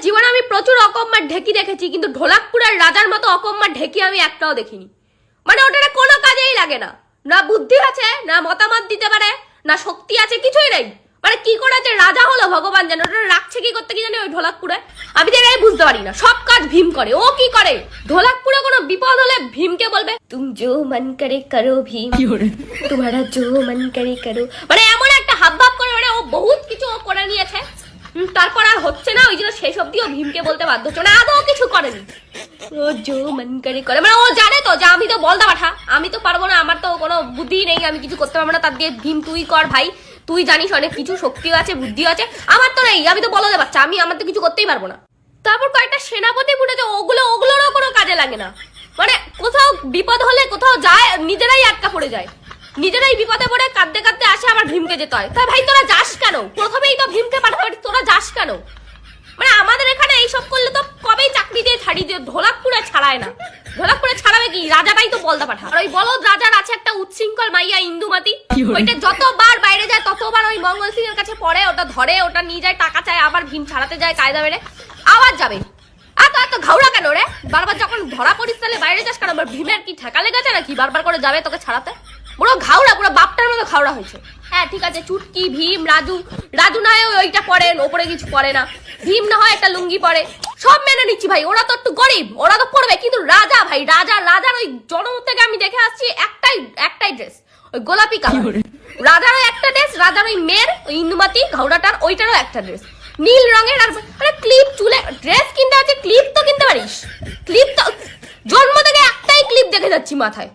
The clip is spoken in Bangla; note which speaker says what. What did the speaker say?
Speaker 1: জীবনে আমি প্রচুর অকম্মার ঢেকি দেখেছি, কিন্তু ঢোলাকপুরের রাজার মতো অকম্মার ঢেকি আমি একটাও দেখিনি। মানে ওটা কোনো কাজেই লাগে না, না বুদ্ধি আছে, না মতামত দিতে পারে, না শক্তি আছে, কিছুই নেই। মানে কি করে যে রাজা হলো ভগবান জানে। ওটা রাখছে কি করতে কি জানি ওই ঢোলাকপুরে, আমি তো এটাই বুঝতে পারি না। সব কাজ ভীম করে। ও কি করে? ঢোলাকপুরে কোনো বিপদ হলে ভীমকে বলবে তুম জো মন করে করো ভীম, তোমারা জো মন করে করো। মানে এমন একটা হাবভাব করে, মানে ও বহুত কিছু ও করে নিয়েছে, তারপর আর হচ্ছে না, ওই জন্য শেষ অব্দি ও ভীমকে বলতে বাধ্য হচ্ছে। না আদৌ কিছু করেনি, ও জো মন করে করে। মানে ও জানে তো যে আমি তো বলদা পাঠা, আমি তো পারবো না, আমার তো কোনো বুদ্ধি নেই, আমি কিছু করতে পারবো না। তার দিয়ে ভীম তুই কর ভাই, তুই জানিস অনেক কিছু, শক্তিও আছে, বুদ্ধিও আছে, আমার তো নেই, আমি তো বলদা বাচ্চা, আমার তো কিছু করতেই পারবো না। তারপর কয়েকটা সেনাপতি ফুটেছে, ওগুলোরও কোনো কাজে লাগে না। মানে কোথাও বিপদ হলে কোথাও যায়, নিজেরাই আটকা পড়ে যায়, নিজেরাই বিপদে পড়ে কাঁদতে কাঁদতে আসে, আবার ভীমকে যেতে হয়। তাই ভাই তোরা যাস কেন? প্রথমেই তো ভীমকে পাঠাতে পারি, তোরা যাস কেন? মানে আমাদের এখানে এইসব করলে তো কবেই চাকরি দিয়ে ছাড়িয়ে দিয়ে, ঢোলাকপুরে ছাড়ায় না। ঢোলাকপুরে ছাড়াবে কি? রাজাটাই তো বলদা পাঠা। আর ওই বলদ রাজার আছে একটা উচ্ছৃঙ্খল মাইয়া ইন্দুমাতি, ওইটা যতবার বাইরে যায় ততবার ওই মঙ্গল সিং এর কাছে পড়ে, ওটা ধরে, ওটা নিয়ে যায়, টাকা চায়, আবার ভীম ছাড়াতে যায় কায়দা বেড়ে, আবার যাবে। এত ঘাউড়া কেন রে? বারবার যখন ধরা পড়িস তাহলে বাইরে যাস কেন? ভীমের কি ঠেকা লেগেছে নাকি বারবার করে যাবে তোকে ছাড়াতে? পুরো ঘাউড়া, পুরো বাপটার মতো ঘাউড়া হয়েছে। হ্যাঁ ঠিক আছে, চুটকি, ভীম, রাজু না হয় ওইটা পরে, ওপরে কিছু পরে না, ভীম না হয় একটা লুঙ্গি পরে, সব মেনে নিচ্ছি ভাই, ওরা তো একটু গরিব, ওরা তো পড়বে। কিন্তু রাজা ভাই, রাজার ওই জন্ম থেকে আমি দেখে আসছি একটাই ড্রেস, ওই গোলাপি কালার। রাজারও একটা ড্রেস, রাজার ওই মেয়ের ওই ইন্দুমাতি ঘাউড়াটার ওইটারও একটা ড্রেস নীল রঙের। আর মানে ক্লিপ চুলে ড্রেস কিনতে আছে, ক্লিপ তো কিনতে পারিস, ক্লিপ তো জন্ম থেকে একটাই ক্লিপ দেখে যাচ্ছি মাথায়।